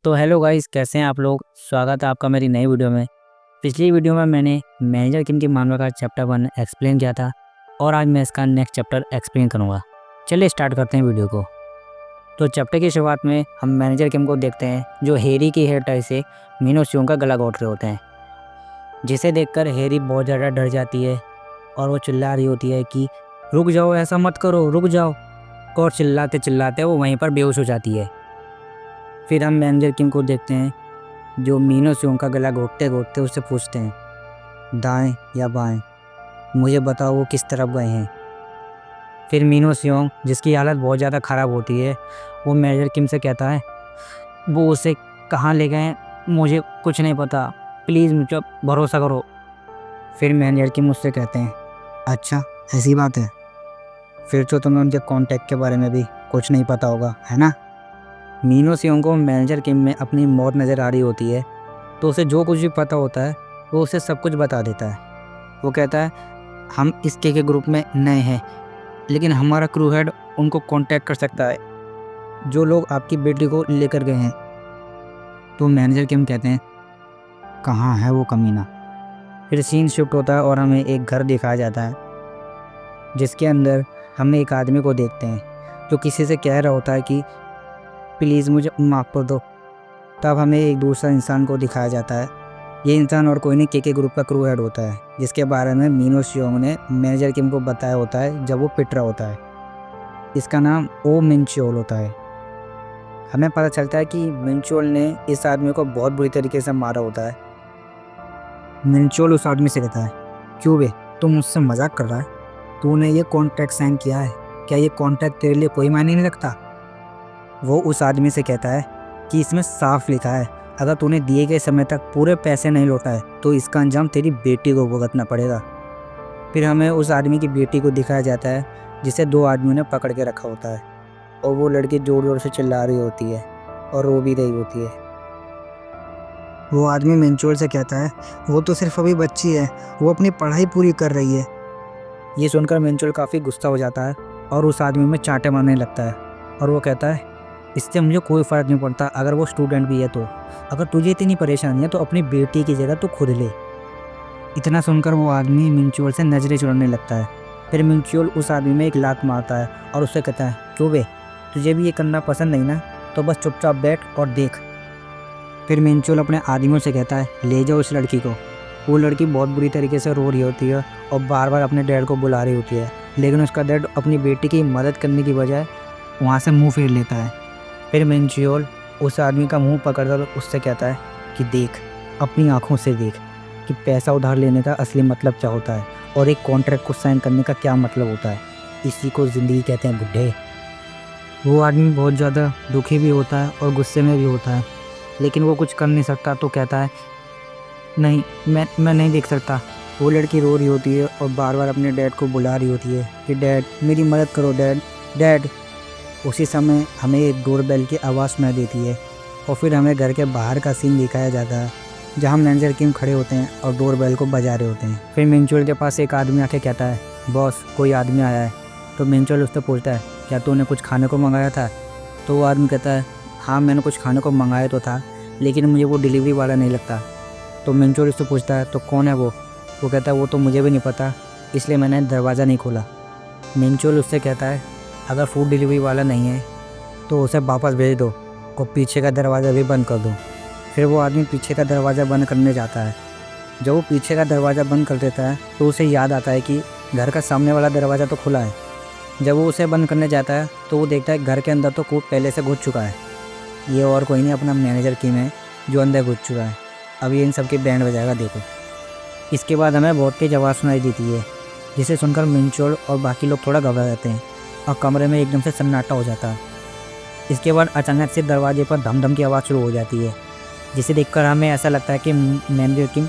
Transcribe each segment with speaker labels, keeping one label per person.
Speaker 1: तो hello guys, कैसे हैं आप लोग। स्वागत है आपका मेरी नई वीडियो में। पिछली वीडियो में मैंने मैनेजर किम की मामला का चैप्टर 1 एक्सप्लेन किया था और आज मैं इसका नेक्स्ट चैप्टर एक्सप्लेन करूंगा। चलिए स्टार्ट करते हैं वीडियो को। तो चैप्टर की शुरुआत में हम मैनेजर किम को देखते हैं जो हैरी की हेयर टाई से मीनो सियोंग का गला घोट रहे होते हैं, जिसे देखकर हैरी बहुत ज़्यादा डर जाती है और वो चिल्ला रही होती है कि रुक जाओ, ऐसा मत करो, रुक जाओ। और चिल्लाते चिल्लाते वो वहीं पर बेहोश हो जाती है। फिर हम मैनेजर किम को देखते हैं जो मीनो सियोंग का गला घोटते घोटते उससे पूछते हैं दाएं या बाएं, मुझे बताओ वो किस तरफ गए हैं। फिर मीनो सियोंग, जिसकी हालत बहुत ज़्यादा ख़राब होती है, वो मैनेजर किम से कहता है वो उसे कहाँ ले गए हैं, मुझे कुछ नहीं पता, प्लीज़ मुझ पर भरोसा करो। फिर मैनेजर किम मुझसे कहते हैं अच्छा ऐसी बात है, फिर तो तुम्हें उनके कॉन्टैक्ट के बारे में भी कुछ नहीं पता होगा, है ना। मीनो सियोंग को मैनेजर किम में अपनी मौत नज़र आ रही होती है, तो उसे जो कुछ भी पता होता है वो उसे सब कुछ बता देता है। वो कहता है हम इस के ग्रुप में नए हैं, लेकिन हमारा क्रू हेड उनको कांटेक्ट कर सकता है जो लोग आपकी बेटी को लेकर गए हैं। तो मैनेजर किम कहते हैं कहाँ है वो कमीना। फिर सीन शिफ्ट होता है और हमें एक घर दिखाया जाता है जिसके अंदर हम एक आदमी को देखते हैं जो किसी से कह रहा होता है कि प्लीज़ मुझे माफ़ कर दो। तब हमें एक दूसरा इंसान को दिखाया जाता है। ये इंसान और कोई नहीं के ग्रुप का क्रू हेड होता है, जिसके बारे में मीनो सियोंग ने मैनेजर किम को बताया होता है जब वो पिट रहा होता है। इसका नाम ओ मिनचोल होता है। हमें पता चलता है कि मिनचोल ने इस आदमी को बहुत बुरी तरीके से मारा होता है। मिनचोल उस आदमी से कहता है क्यों बे, तुम मुझसे मजाक कर रहा है, तूने ये कॉन्ट्रैक्ट साइन किया है, क्या ये कॉन्ट्रैक्ट तेरे लिए कोई मायने नहीं रखता। वो उस आदमी से कहता है कि इसमें साफ लिखा है अगर तूने दिए गए समय तक पूरे पैसे नहीं लौटाए तो इसका अंजाम तेरी बेटी को भुगतना पड़ेगा। फिर हमें उस आदमी की बेटी को दिखाया जाता है जिसे दो आदमियों ने पकड़ के रखा होता है और वो लड़की जोर जोर से चिल्ला रही होती है और रो भी रही होती है। वो आदमी मिनचोल से कहता है वो तो सिर्फ अभी बच्ची है, वो अपनी पढ़ाई पूरी कर रही है। ये सुनकर मिनचोल काफ़ी गुस्सा हो जाता है और उस आदमी में चांटे मारने लगता है और वो कहता है इससे मुझे कोई फ़र्क नहीं पड़ता अगर वो स्टूडेंट भी है तो, अगर तुझे इतनी परेशानी है तो अपनी बेटी की जगह तो खुद ले। इतना सुनकर वो आदमी मिनचोल से नज़रें चुराने लगता है। फिर मिनचोल उस आदमी में एक लात मारता है और उससे कहता है क्यों बे, तुझे भी ये करना पसंद नहीं ना, तो बस चुपचाप बैठ और देख। फिर मिनचोल अपने आदमियों से कहता है ले जाओ उस लड़की को। वो लड़की बहुत बुरी तरीके से रो रही होती है और बार बार अपने डैड को बुला रही होती है, लेकिन उसका डैड अपनी बेटी की मदद करने की बजाय वहाँ से मुँह फेर लेता है। फिर मिनचोल उस आदमी का मुंह पकड़कर उससे कहता है कि देख, अपनी आंखों से देख कि पैसा उधार लेने का असली मतलब क्या होता है और एक कॉन्ट्रैक्ट को साइन करने का क्या मतलब होता है। इसी को ज़िंदगी कहते हैं बुढ़े। वो आदमी बहुत ज़्यादा दुखी भी होता है और गुस्से में भी होता है, लेकिन वो कुछ कर नहीं सकता तो कहता है नहीं, मैं नहीं देख सकता। वो लड़की रो रही होती है और बार बार अपने डैड को बुला रही होती है कि डैड मेरी मदद करो, डैड डैड। उसी समय हमें एक डोरबेल की आवाज़ सुनाई देती है और फिर हमें घर के बाहर का सीन दिखाया जाता है जहां मैनेजर किम खड़े होते हैं और डोरबेल को बजा रहे होते हैं। फिर मिनचोल के पास एक आदमी आके कहता है बॉस, कोई आदमी आया है। तो मिनचोल उससे पूछता है क्या तूने कुछ खाने को मंगाया था। तो वो आदमी कहता है हाँ, मैंने कुछ खाने को मंगाया तो था, लेकिन मुझे वो डिलीवरी वाला नहीं लगता। तो मिनचोल उससे पूछता है तो कौन है वो कहता है वो तो मुझे भी नहीं पता, इसलिए मैंने दरवाज़ा नहीं खोला। मिनचोल उससे कहता है अगर फूड डिलीवरी वाला नहीं है तो उसे वापस भेज दो और पीछे का दरवाज़ा भी बंद कर दो। फिर वो आदमी पीछे का दरवाज़ा बंद करने जाता है। जब वो पीछे का दरवाज़ा बंद कर देता है तो उसे याद आता है कि घर का सामने वाला दरवाज़ा तो खुला है। जब वो उसे बंद करने जाता है तो वो देखता है घर के अंदर तो कोई पहले से घुस चुका है। ये और कोई नहीं, अपना मैनेजर किम है जो अंदर घुस चुका है। अब ये इन सब की बैंड बजाएगा, देखो। इसके बाद हमें बहुत तेज आवाज़ सुनाई देती है जिसे सुनकर मिनचोल और बाकी लोग थोड़ा घबरा जाते हैं और कमरे में एकदम से सन्नाटा हो जाता है। इसके बाद अचानक से दरवाजे पर धम धम की आवाज़ शुरू हो जाती है, जिसे देखकर हमें ऐसा लगता है कि मैनेजर किम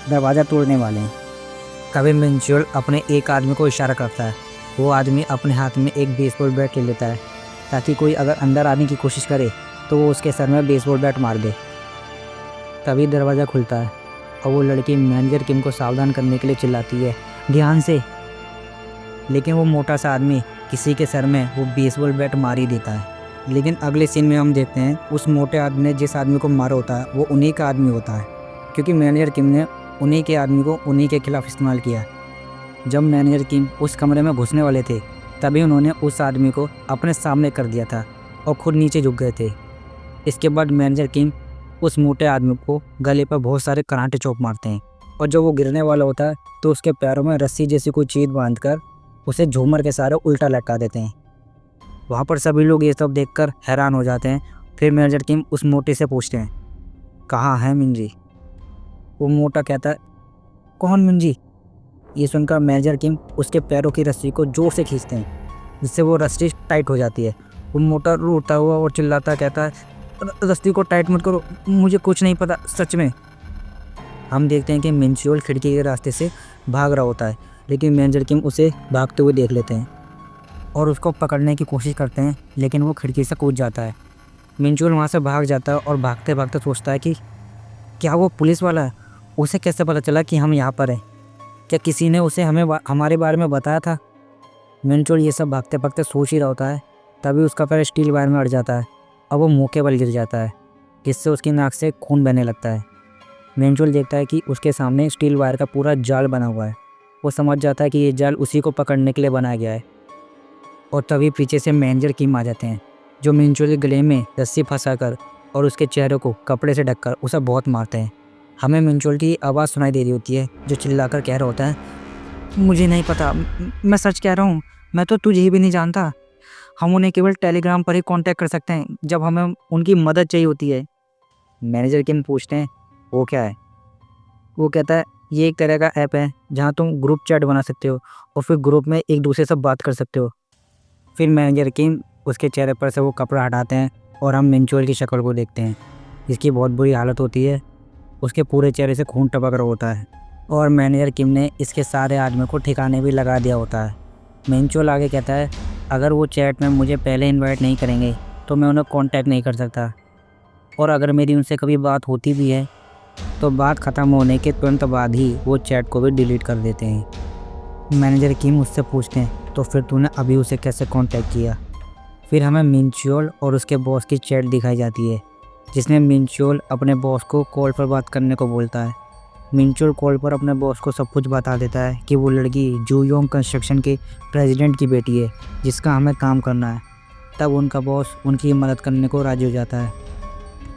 Speaker 1: दरवाज़ा तोड़ने वाले हैं। तभी मिनचोल अपने एक आदमी को इशारा करता है। वो आदमी अपने हाथ में एक बेसबॉल बैट ले लेता है ताकि कोई अगर अंदर आने की कोशिश करे तो वो उसके सर में बेसबॉल बैट मार दे। तभी दरवाज़ा खुलता है और वो लड़की मैनेजर किम को सावधान करने के लिए चिल्लाती है ध्यान से, लेकिन वो मोटा सा आदमी किसी के सर में वो बेसबॉल बैट मार ही देता है। लेकिन अगले सीन में हम देखते हैं उस मोटे आदमी ने जिस आदमी को मारा होता है वो उन्हीं का आदमी होता है, क्योंकि मैनेजर किम ने उन्हीं के आदमी को उन्हीं के खिलाफ इस्तेमाल किया। जब मैनेजर किम उस कमरे में घुसने वाले थे तभी उन्होंने उस आदमी को अपने सामने कर दिया था और खुद नीचे झुक गए थे। इसके बाद मैनेजर किम उस मोटे आदमी को गले पर बहुत सारे कराटे चौक मारते हैं और जब वो गिरने वाला होता है तो उसके पैरों में रस्सी जैसी कोई चीज़ बांधकर उसे झूमर के सहारे उल्टा लटका देते हैं। वहाँ पर सभी लोग ये सब देखकर हैरान हो जाते हैं। फिर मैनेजर किम उस मोटे से पूछते हैं, कहाँ है मिंजी? वो मोटा कहता है, कौन मिंजी? ये सुनकर मैनेजर किम उसके पैरों की रस्सी को जोर से खींचते हैं जिससे वो रस्सी टाइट हो जाती है। वो मोटा रोता हुआ और चिल्लाता कहता है, रस्सी को टाइट मत करो, मुझे कुछ नहीं पता सच में। हम देखते हैं कि मिंचियोल खिड़की के रास्ते से भाग रहा होता है, लेकिन मैनेजर किम उसे भागते हुए देख लेते हैं और उसको पकड़ने की कोशिश करते हैं, लेकिन वो खिड़की से कूद जाता है। मिंचियोल वहाँ से भाग जाता है और भागते भागते सोचता है कि क्या वो पुलिस वाला है? उसे कैसे पता चला कि हम यहाँ पर हैं? क्या किसी ने उसे हमारे बारे में बताया था? मिंचियोल ये सब भागते भागते सोच ही रहा होता है, तभी उसका पैर स्टील वायर में अड़ जाता है और वो मुँह के बल गिर जाता है, जिससे उसकी नाक से खून बहने लगता है। मिंचियोल देखता है कि उसके सामने स्टील वायर का पूरा जाल बना हुआ है। वो समझ जाता है कि ये जाल उसी को पकड़ने के लिए बनाया गया है और तभी पीछे से मैनेजर किम आ जाते हैं, जो मिंचियोल के गले में रस्सी फंसाकर और उसके चेहरे को कपड़े से ढककर उसे बहुत मारते हैं। हमें मिंचियोल की आवाज़ सुनाई दे रही होती है जो चिल्लाकर कह रहा होता है, मुझे नहीं पता, मैं सच कह रहा हूँ, मैं तो तुझे भी नहीं जानता। हम उन्हें केवल टेलीग्राम पर ही कांटेक्ट कर सकते हैं जब हमें उनकी मदद चाहिए होती है। मैनेजर किम पूछते हैं, वो क्या है? वो कहता है, ये एक तरह का ऐप है जहाँ तुम ग्रुप चैट बना सकते हो और फिर ग्रुप में एक दूसरे से बात कर सकते हो। फिर मैनेजर किम उसके चेहरे पर से वो कपड़ा हटाते हैं और हम मिंचियोल की शक्ल को देखते हैं, जिसकी बहुत बुरी हालत होती है। उसके पूरे चेहरे से खून टपक रहा होता है और मैनेजर किम ने इसके सारे आदमी को ठिकाने भी लगा दिया होता है। मिंचियोल आगे कहता है, अगर वो चैट में मुझे पहले इन्वाइट नहीं करेंगे तो मैं उन्हें कांटेक्ट नहीं कर सकता, और अगर मेरी उनसे कभी बात होती भी है तो बात ख़त्म होने के तुरंत बाद ही वो चैट को भी डिलीट कर देते हैं। मैनेजर किम उससे पूछते हैं, तो फिर तूने अभी उसे कैसे कांटेक्ट किया? फिर हमें मिंचियोल और उसके बॉस की चैट दिखाई जाती है, जिसमें मिंचियोल अपने बॉस को कॉल पर बात करने को बोलता है। मिंचियोल कॉल पर अपने बॉस को सब कुछ बता देता है कि वो लड़की जूयोंग कंस्ट्रक्शन के प्रेसिडेंट की बेटी है जिसका हमें काम करना है। तब उनका बॉस उनकी मदद करने को राजी हो जाता है।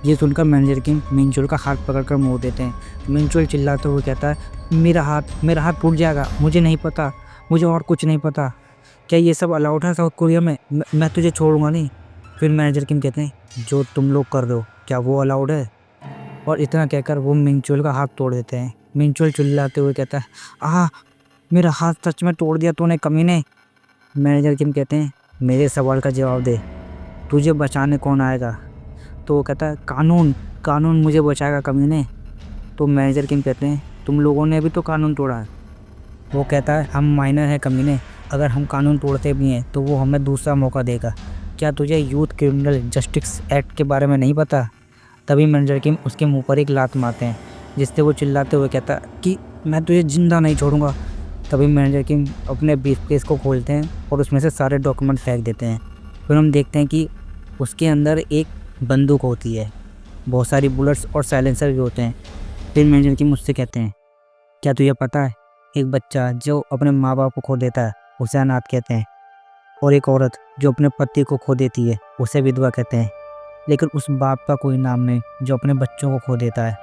Speaker 1: ये सुनकर मैनेजर किम मिंचियोल का हाथ पकड़कर मोड़ देते हैं। मिंचियोल चिल्लाते हुए कहता है, मेरा हाथ टूट जाएगा, मुझे नहीं पता, मुझे और कुछ नहीं पता। क्या ये सब अलाउड है साउथ कोरिया में? मैं तुझे छोड़ूंगा नहीं। फिर मैनेजर किम कहते हैं, जो तुम लोग कर रहे हो क्या वो अलाउड है? और इतना कहकर वो मिंचियोल का हाथ तोड़ देते हैं। मिंचियोल चिल्लाते हुए कहता है, मेरा हाथ सच में तोड़ दिया तूने कमीने। मैनेजर किम कहते हैं, मेरे सवाल का जवाब दे, तुझे बचाने कौन आएगा? तो वो कहता है, कानून मुझे बचाएगा कमीने। तो मैनेजर किम कहते हैं, तुम लोगों ने भी तो कानून तोड़ा है। वो कहता है, हम माइनर हैं कमीने, अगर हम कानून तोड़ते भी हैं तो वो हमें दूसरा मौका देगा। क्या तुझे यूथ क्रिमिनल जस्टिस एक्ट के बारे में नहीं पता? तभी मैनेजर किम उसके मुंह पर एक लात मारते हैं, जिससे वो चिल्लाते हुए कहता है कि मैं तुझे जिंदा नहीं छोड़ूंगा। तभी मैनेजर किम अपने ब्रीफकेस को खोलते हैं और उसमें से सारे डॉक्यूमेंट फेंक देते हैं। फिर हम देखते हैं कि उसके अंदर एक बंदूक होती है, बहुत सारी बुलेट्स और साइलेंसर भी होते हैं। फिर मैनेजर किम मुझसे कहते हैं, क्या तुझे पता है एक बच्चा जो अपने माँ बाप को खो देता है उसे अनाथ कहते हैं, और एक औरत जो अपने पति को खो देती है उसे विधवा कहते हैं, लेकिन उस बाप का कोई नाम नहीं जो अपने बच्चों को खो देता है।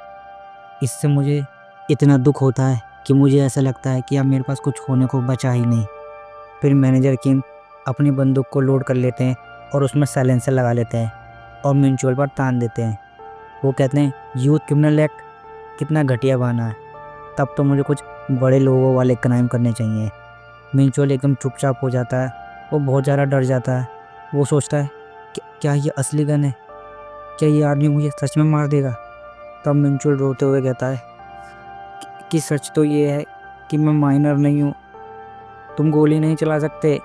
Speaker 1: इससे मुझे इतना दुख होता है कि मुझे ऐसा लगता है कि अब मेरे पास कुछ होने को बचा ही नहीं। फिर मैनेजर किम अपनी बंदूक को लोड कर लेते हैं और उसमें साइलेंसर लगा लेते हैं और मिंचियोल पर तान देते हैं। वो कहते हैं, यूथ क्रिमिनल एक्ट कितना घटिया बहाना है, तब तो मुझे कुछ बड़े लोगों वाले क्राइम करने चाहिए। मिंचियोल एकदम चुपचाप हो जाता है, वो बहुत ज़्यादा डर जाता है। वो सोचता है क्या ये असली गन है? क्या ये आदमी मुझे सच में मार देगा? तब मिंचियोल रोते हुए कहता है कि सच तो ये है कि मैं माइनर नहीं हूँ, तुम गोली नहीं चला सकते।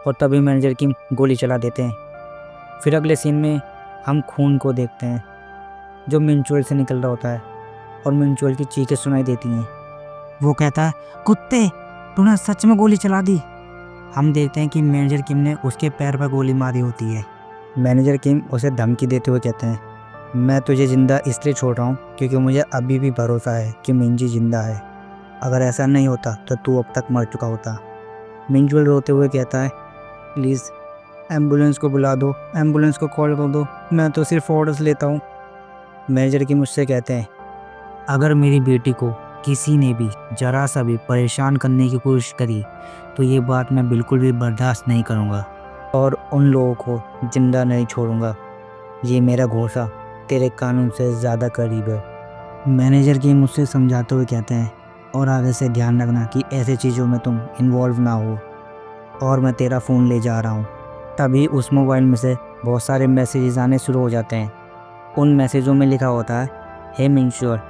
Speaker 1: और तभी मैनेजर की गोली चला देते हैं। फिर अगले सीन में हम खून को देखते हैं जो मिंचियोल से निकल रहा होता है और मिंचियोल की चीखें सुनाई देती हैं। वो कहता है, कुत्ते, तूने सच में गोली चला दी। हम देखते हैं कि मैनेजर किम ने उसके पैर पर गोली मारी होती है। मैनेजर किम उसे धमकी देते हुए कहते हैं, मैं तुझे ज़िंदा इसलिए छोड़ रहा हूँ क्योंकि मुझे अभी भी भरोसा है कि मिंजी ज़िंदा है। अगर ऐसा नहीं होता तो तू अब तक मर चुका होता। मिंजुअल रोते हुए कहता है, प्लीज़ एम्बुलेंस को बुला दो, एम्बुलेंस को कॉल कर दो, मैं तो सिर्फ ऑर्डर्स लेता हूँ। मैनेजर किम मुझसे कहते हैं, अगर मेरी बेटी को किसी ने भी ज़रा सा भी परेशान करने की कोशिश करी तो ये बात मैं बिल्कुल भी बर्दाश्त नहीं करूँगा और उन लोगों को ज़िंदा नहीं छोड़ूंगा। ये मेरा घोषा तेरे कानून से ज़्यादा करीब है। मैनेजर की मुझसे समझाते हुए कहते हैं, और आगे से ध्यान रखना कि ऐसे चीज़ों में तुम इन्वॉल्व ना हो। और मैं तेरा फ़ोन ले जा रहा हूँ। तभी उस मोबाइल में से बहुत सारे मैसेजेस आने शुरू हो जाते हैं। उन मैसेजों में लिखा होता है, हे मिंशोर,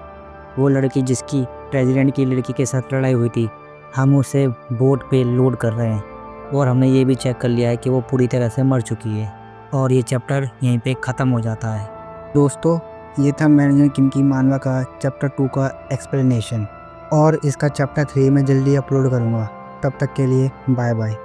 Speaker 1: वो लड़की जिसकी प्रेसिडेंट की लड़की के साथ लड़ाई हुई थी, हम उसे बोट पे लोड कर रहे हैं और हमने ये भी चेक कर लिया है कि वो पूरी तरह से मर चुकी है। और ये चैप्टर यहीं पे ख़त्म हो जाता है। दोस्तों, ये था मैनेजर किम की मानवा का चैप्टर 2 का एक्सप्लेनेशन, और इसका चैप्टर 3 में जल्दी अपलोड करूँगा। तब तक के लिए बाय बाय।